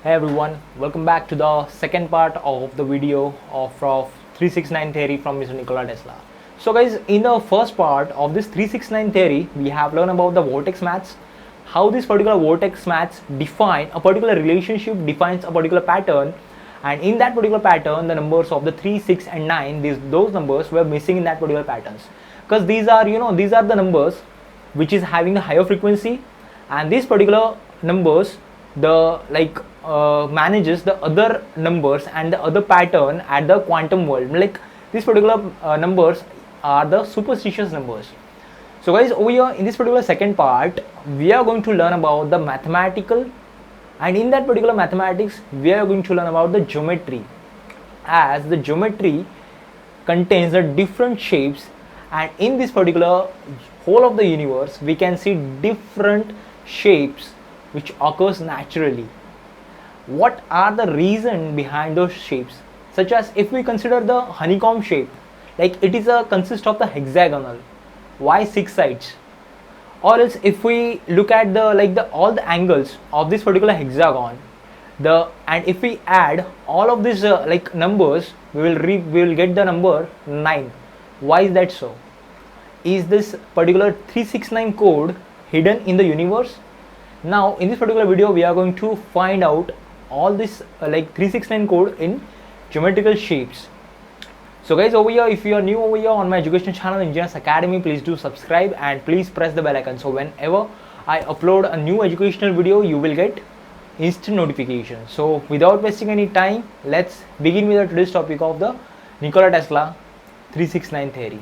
Hey everyone, welcome back to the second part of the video of 369 theory from Mr. Nikola Tesla. So guys, in the first part of this 369 theory, we have learned about the vortex maths, how this particular vortex maths define a particular relationship, defines a particular pattern, and in that particular pattern, the numbers of the 3, 6 and 9, those numbers were missing in that particular patterns. Because these are the numbers which is having the higher frequency, and these particular numbers manages the other numbers and the other pattern at the quantum world. Like these particular numbers are the superstitious numbers. So guys, over here in this particular second part, we are going to learn about the mathematical, and in that particular mathematics we are going to learn about the geometry, as the geometry contains the different shapes, and in this particular whole of the universe we can see different shapes which occurs naturally. What are the reason behind those shapes? Such as if we consider the honeycomb shape, like it is consists of the hexagonal. Why 6 sides? Or else if we look at the all the angles of this particular hexagon, and if we add all of these numbers, we will get the number 9. Why is that so? Is this particular 369 code hidden in the universe? Now in this particular video we are going to find out all this 369 code in geometrical shapes. So guys, over here, if you are new over here on my education channel Engineers Academy, please do subscribe and please press the bell icon, so whenever I upload a new educational video you will get instant notification. So without wasting any time, let's begin with today's topic of the Nikola Tesla 369 theory.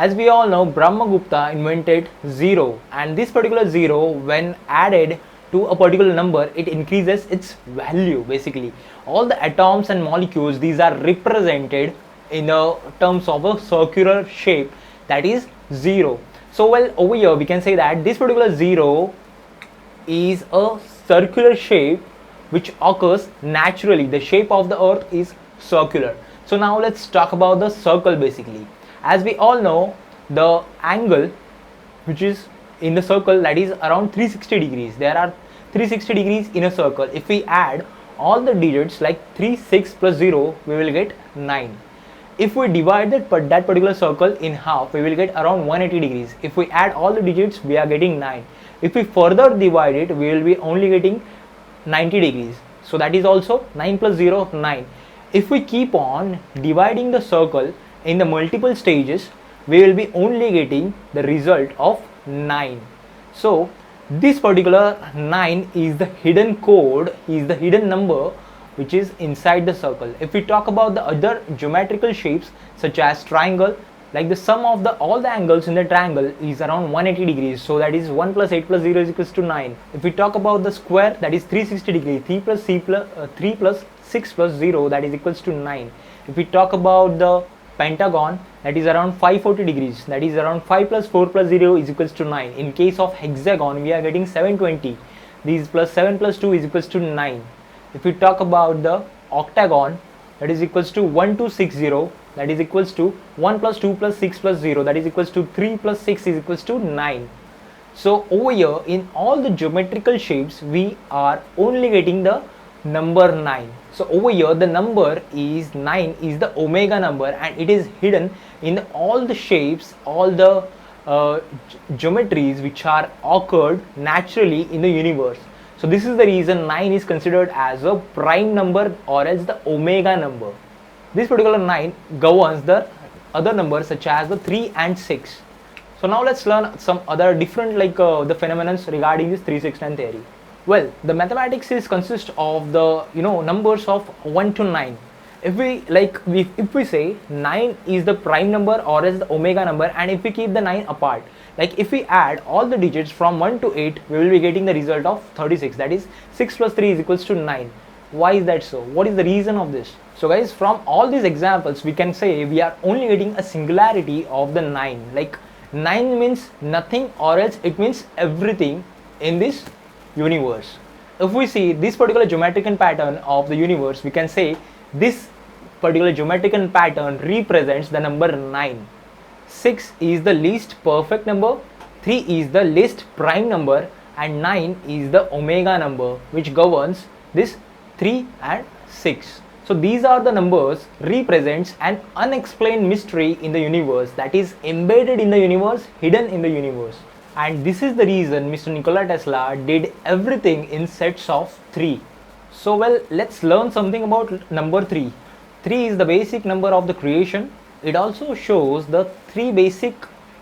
As we all know, Brahmagupta invented 0, and this particular 0 when added to a particular number, it increases its value. Basically all the atoms and molecules, these are represented in terms of a circular shape, that is 0. So well, over here we can say that this particular 0 is a circular shape which occurs naturally. The shape of the earth is circular. So now let's talk about the circle. Basically, as we all know, the angle which is in the circle, that is around 360 degrees. There are 360 degrees in a circle. If we add all the digits like 3, 6 plus 0, we will get 9. If we divide that particular circle in half, we will get around 180 degrees. If we add all the digits, we are getting 9. If we further divide it, we will be only getting 90 degrees. So that is also 9 plus 0, 9. If we keep on dividing the circle in the multiple stages, we will be only getting the result of 9. So this particular 9 is the hidden code, is the hidden number which is inside the circle. If we talk about the other geometrical shapes such as triangle, like the sum of all the angles in the triangle is around 180 degrees. So that is 1 plus 8 plus 0 is equals to 9. If we talk about the square, that is 360 degrees. 3 plus 6 plus 0, that is equals to 9. If we talk about the pentagon, that is around 540 degrees, that is around 5 plus 4 plus 0 is equals to 9. In case of hexagon, we are getting 720. These plus 7 plus 2 is equals to 9. If we talk about the octagon, that is equals to 1260, that is equals to 1 plus 2 plus 6 plus 0, that is equals to 3 plus 6 is equals to 9. So over here in all the geometrical shapes, we are only getting the number 9. So over here the number is 9 is the omega number, and it is hidden in all the shapes, all the geometries which are occurred naturally in the universe. So this is the reason 9 is considered as a prime number or as the omega number. This particular 9 governs the other numbers such as the 3 and 6. So now let's learn some other different the phenomena regarding this 369 theory. Well, the mathematics is consist of the numbers of 1 to 9. If we say 9 is the prime number or is the omega number, and if we keep the 9 apart, like if we add all the digits from 1 to 8, we will be getting the result of 36. That is 6 plus 3 is equals to 9. Why is that so? What is the reason of this? So guys, from all these examples we can say we are only getting a singularity of the 9. Like 9 means nothing, or else it means everything in this universe. If we see this particular geometrical pattern of the universe, we can say this particular geometrical pattern represents the number 9. 6 is the least perfect number, 3 is the least prime number and 9 is the omega number which governs this 3 and 6. So these are the numbers represents an unexplained mystery in the universe that is embedded in the universe, hidden in the universe. And this is the reason Mr. Nikola Tesla did everything in sets of 3. So well, let's learn something about number 3. 3 is the basic number of the creation. It also shows the 3 basic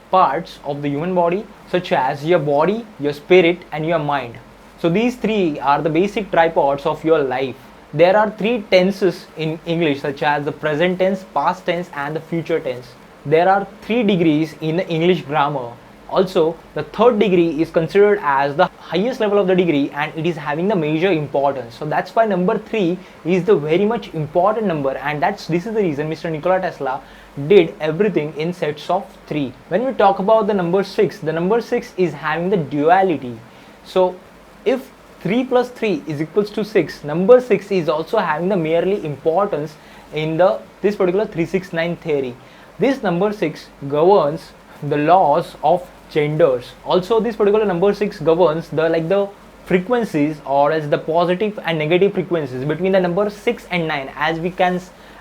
parts of the human body, such as your body, your spirit and your mind. So these 3 are the basic tripods of your life. There are 3 tenses in English, such as the present tense, past tense and the future tense. There are 3 degrees in the English grammar. Also, the third degree is considered as the highest level of the degree and it is having the major importance. So that's why number 3 is the very much important number, and this is the reason Mr. Nikola Tesla did everything in sets of 3. When we talk about the number 6, the number 6 is having the duality. So if 3 plus 3 is equals to 6, number 6 is also having the merely importance in this particular 369 theory. This number 6 governs the laws of genders. Also this particular number 6 governs the frequencies, or as the positive and negative frequencies between the number 6 and 9,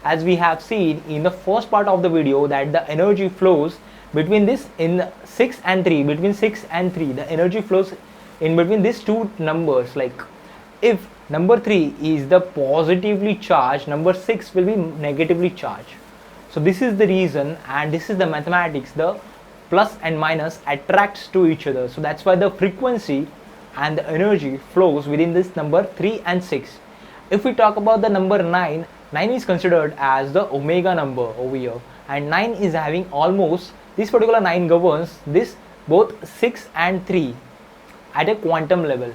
as we have seen in the first part of the video, that the energy flows between this in 6 and 3, between 6 and 3 the energy flows in between these two numbers. Like if number 3 is the positively charged, number 6 will be negatively charged. So this is the reason, and this is the mathematics, the plus and minus attracts to each other. So that's why the frequency and the energy flows within this number 3 and 6. If we talk about the number 9, 9 is considered as the omega number over here, and 9 is having almost, this particular 9 governs this both 6 and 3 at a quantum level.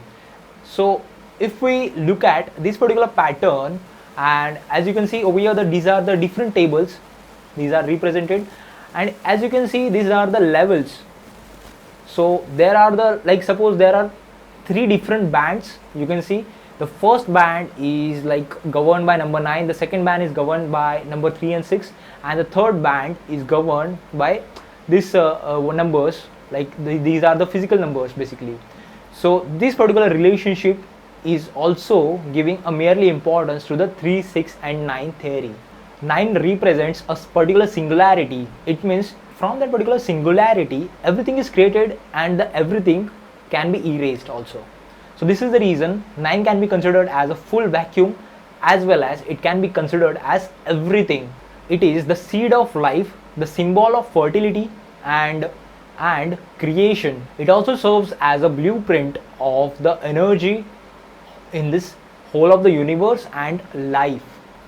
So if we look at this particular pattern, and as you can see over here, these are the different tables, these are represented, and as you can see these are the levels. So there are suppose there are 3 different bands. You can see the first band is governed by number 9, the second band is governed by number 3 and 6, and the third band is governed by this numbers, these are the physical numbers basically. So this particular relationship is also giving a merely importance to the 3, 6 and 9 theory. 9 represents a particular singularity. It means from that particular singularity everything is created and everything can be erased also. So this is the reason 9 can be considered as a full vacuum, as well as it can be considered as everything. It is the seed of life, the symbol of fertility and creation. It also serves as a blueprint of the energy in this whole of the universe and life.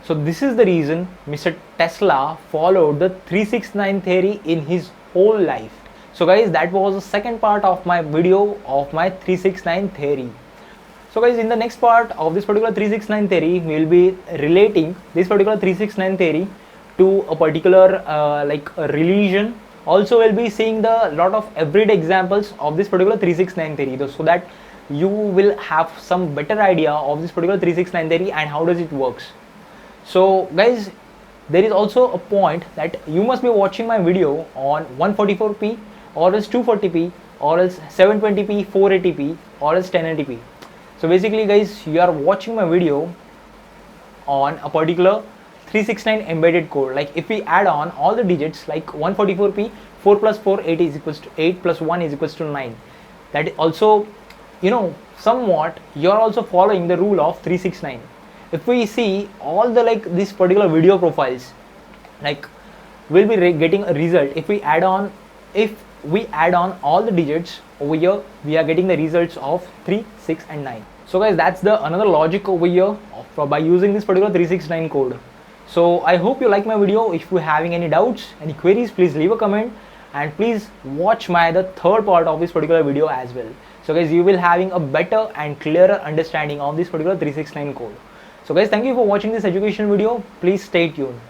So this is the reason Mr. Tesla followed the 369 theory in his whole life. So guys, that was the second part of my video of my 369 theory. So guys, in the next part of this particular 369 theory, we will be relating this particular 369 theory to a particular a religion. Also we'll be seeing the lot of everyday examples of this particular 369 theory, so that you will have some better idea of this particular 369 theory and how does it works. So guys, there is also a point that you must be watching my video on 144p or else 240p or else 720p, 480p or else 1080p. So basically guys, you are watching my video on a particular 369 embedded code. Like if we add on all the digits, like 144p, 4 plus 4, 8 is equals to 8 plus 1 is equals to 9. That also, somewhat you are also following the rule of 369. If we see all the this particular video profiles, we'll be getting a result. If we add on all the digits over here, we are getting the results of 3, 6 and 9. So guys, that's the another logic over here by using this particular 369 code. So I hope you like my video. If you're having any doubts, any queries, please leave a comment and please watch the third part of this particular video as well. So guys, you will having a better and clearer understanding of this particular 369 code. So guys, thank you for watching this education video. Please stay tuned.